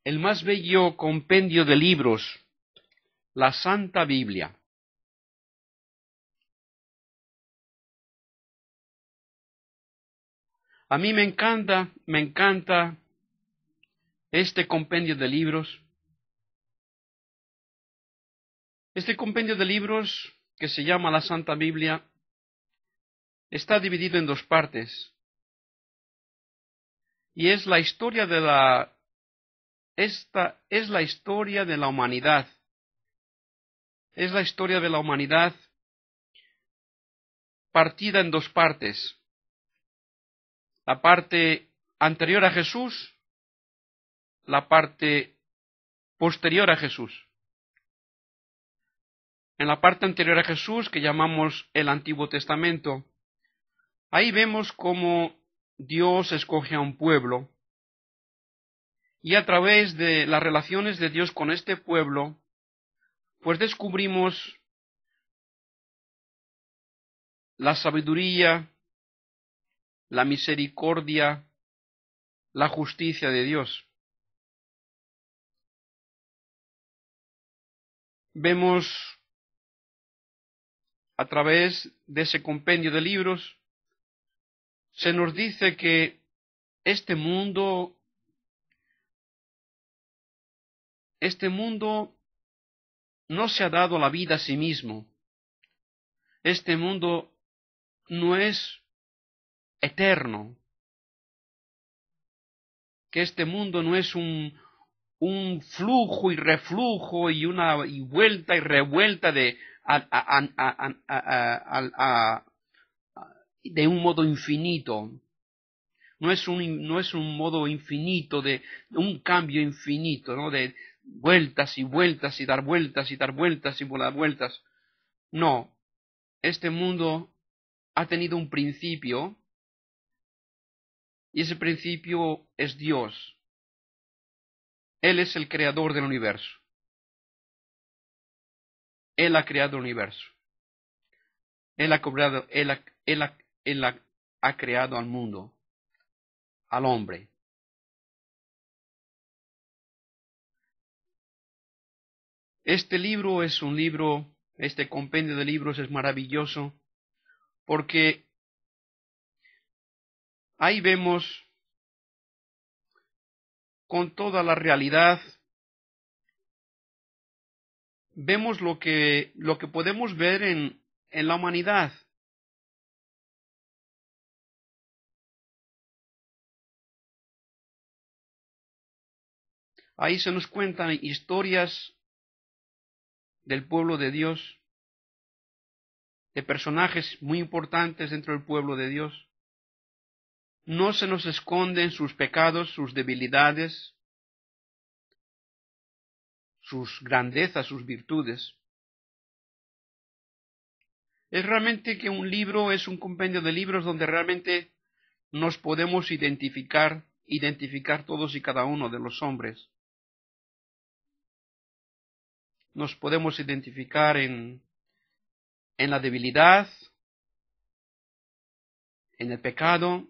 el más bello compendio de libros, la Santa Biblia. A mí me encanta este compendio de libros. Este compendio de libros, que se llama la Santa Biblia, está dividido en dos partes. Y es la historia de esta es la historia de la humanidad. Es la historia de la humanidad partida en dos partes. La parte anterior a Jesús, la parte posterior a Jesús. En la parte anterior a Jesús, que llamamos el Antiguo Testamento, ahí vemos cómo Dios escoge a un pueblo y a través de las relaciones de Dios con este pueblo, pues descubrimos la sabiduría, la misericordia, la justicia de Dios. Vemos a través de ese compendio de libros, se nos dice que este mundo no se ha dado la vida a sí mismo. Este mundo no es eterno. Que este mundo no es un flujo y reflujo y una vuelta y revuelta de un modo infinito. No es un modo infinito de un cambio infinito, ¿no? De vueltas y vueltas y dar vueltas y dar vueltas y dar vueltas. No, este mundo ha tenido un principio y ese principio es Dios. Él es el creador del universo. Él ha creado el universo. Él ha creado al mundo, al hombre. Este libro es un libro, este compendio de libros es maravilloso, porque ahí vemos con toda la realidad, vemos lo que podemos ver en la humanidad. Ahí se nos cuentan historias del pueblo de Dios, de personajes muy importantes dentro del pueblo de Dios. No se nos esconden sus pecados, sus debilidades, sus grandezas, sus virtudes. Es realmente que un libro es un compendio de libros donde realmente nos podemos identificar todos y cada uno de los hombres. Nos podemos identificar en la debilidad, en el pecado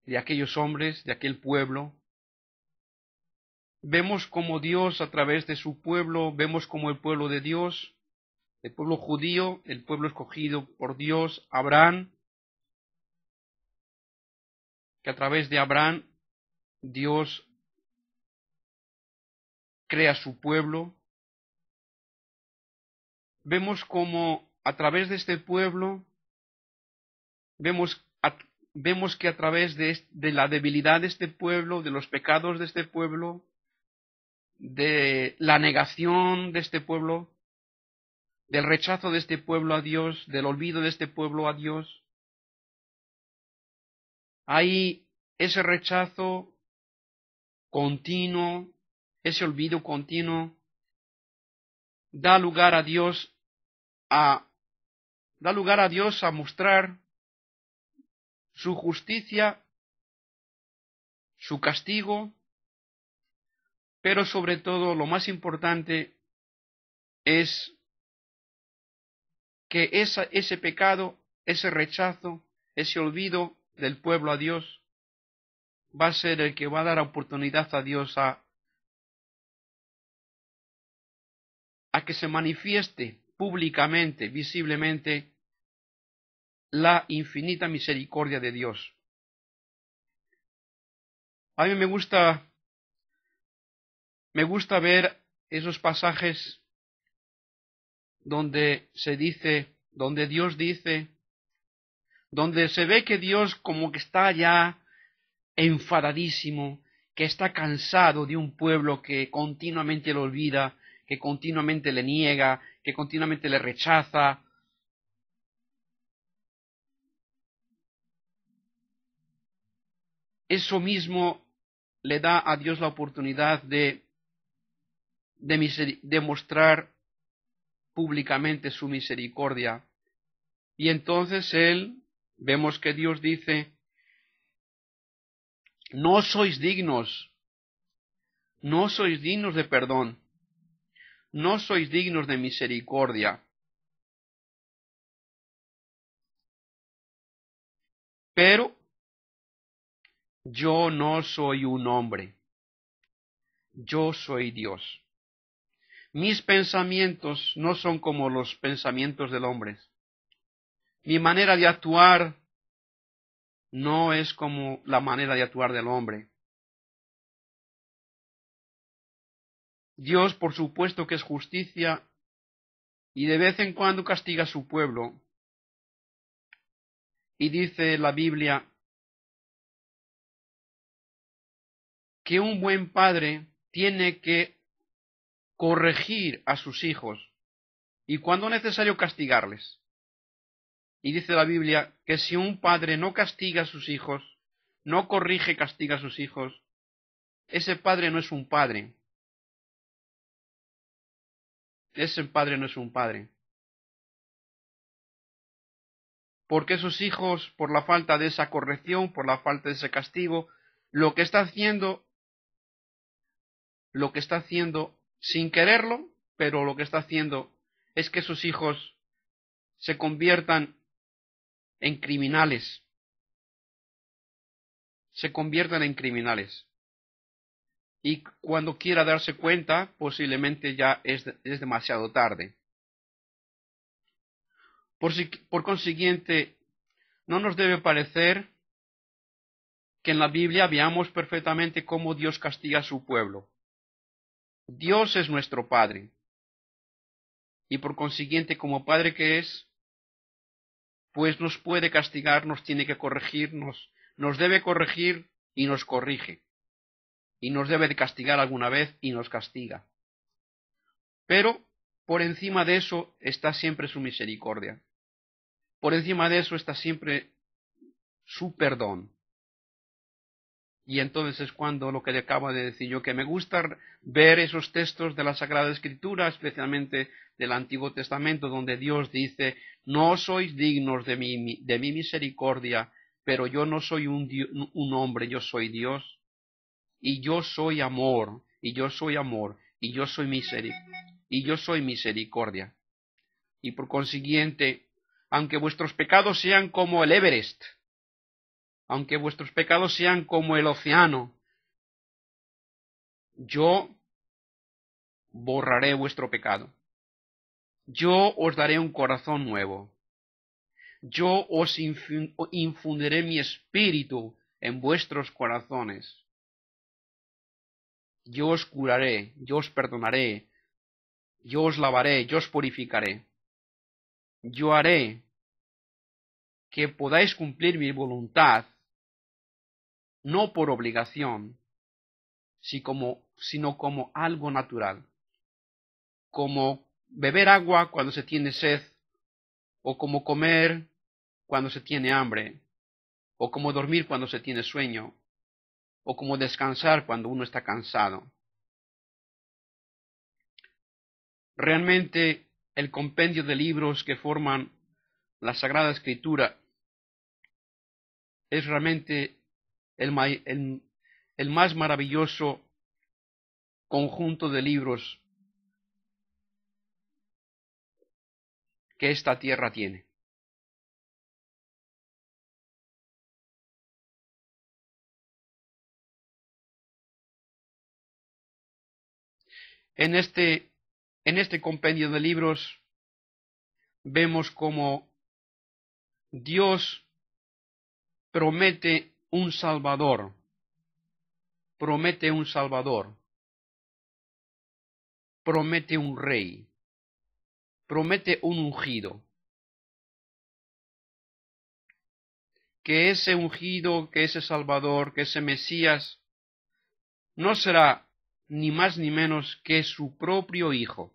de aquellos hombres, de aquel pueblo. Vemos como Dios a través de su pueblo, vemos como el pueblo de Dios, el pueblo judío, el pueblo escogido por Dios, Abraham, que a través de Abraham Dios crea su pueblo. Vemos como a través de este pueblo, vemos que a través de la debilidad de este pueblo, de los pecados de este pueblo, de la negación de este pueblo, del rechazo de este pueblo a Dios, del olvido de este pueblo a Dios, hay ese rechazo continuo, ese olvido continuo, da lugar a Dios a mostrar su justicia, su castigo, pero sobre todo lo más importante es que ese pecado, ese rechazo, ese olvido del pueblo a Dios va a ser el que va a dar oportunidad a Dios a a que se manifieste públicamente, visiblemente, la infinita misericordia de Dios. A mí me gusta ver esos pasajes donde se dice, donde Dios dice, donde se ve que Dios como que está ya enfadadísimo, que está cansado de un pueblo que continuamente lo olvida, que continuamente le niega, que continuamente le rechaza. Eso mismo le da a Dios la oportunidad de mostrar públicamente su misericordia. Y entonces vemos que Dios dice, no sois dignos de perdón, no sois dignos de misericordia. Pero yo no soy un hombre, yo soy Dios. Mis pensamientos no son como los pensamientos del hombre. Mi manera de actuar no es como la manera de actuar del hombre. Dios, por supuesto que es justicia, y de vez en cuando castiga a su pueblo. Y dice la Biblia que un buen padre tiene que corregir a sus hijos y cuando es necesario castigarles. Y dice la Biblia que si un padre no castiga a sus hijos, no corrige, castiga a sus hijos, ese padre no es un padre. Ese padre no es un padre. Porque esos hijos, por la falta de esa corrección, por la falta de ese castigo, lo que está haciendo sin quererlo, pero lo que está haciendo es que sus hijos se conviertan en criminales. Se conviertan en criminales. Y cuando quiera darse cuenta, posiblemente ya es demasiado tarde. Por consiguiente, no nos debe parecer que en la Biblia veamos perfectamente cómo Dios castiga a su pueblo. Dios es nuestro Padre. Y por consiguiente, como Padre que es, pues nos puede castigar, nos tiene que corregir, nos debe corregir y nos corrige. Y nos debe de castigar alguna vez y nos castiga. Pero por encima de eso está siempre su misericordia. Por encima de eso está siempre su perdón. Y entonces es cuando lo que le acabo de decir yo, que me gusta ver esos textos de la Sagrada Escritura, especialmente del Antiguo Testamento, donde Dios dice, no sois dignos de mi misericordia, pero yo no soy un hombre, yo soy Dios, y yo soy amor, y yo soy amor, y yo soy misericordia. Y por consiguiente, aunque vuestros pecados sean como el Everest, aunque vuestros pecados sean como el océano, yo borraré vuestro pecado. Yo os daré un corazón nuevo. Yo os infundiré mi espíritu en vuestros corazones. Yo os curaré, yo os perdonaré, yo os lavaré, yo os purificaré. Yo haré que podáis cumplir mi voluntad, no por obligación, sino como algo natural, como beber agua cuando se tiene sed, o como comer cuando se tiene hambre, o como dormir cuando se tiene sueño, o como descansar cuando uno está cansado. Realmente el compendio de libros que forman la Sagrada Escritura es realmente el más maravilloso conjunto de libros que esta tierra tiene. En este en este compendio de libros vemos cómo Dios promete un Salvador, promete un Salvador, promete un Rey, promete un ungido. Que ese ungido, que ese Salvador, que ese Mesías, no será ni más ni menos que su propio Hijo.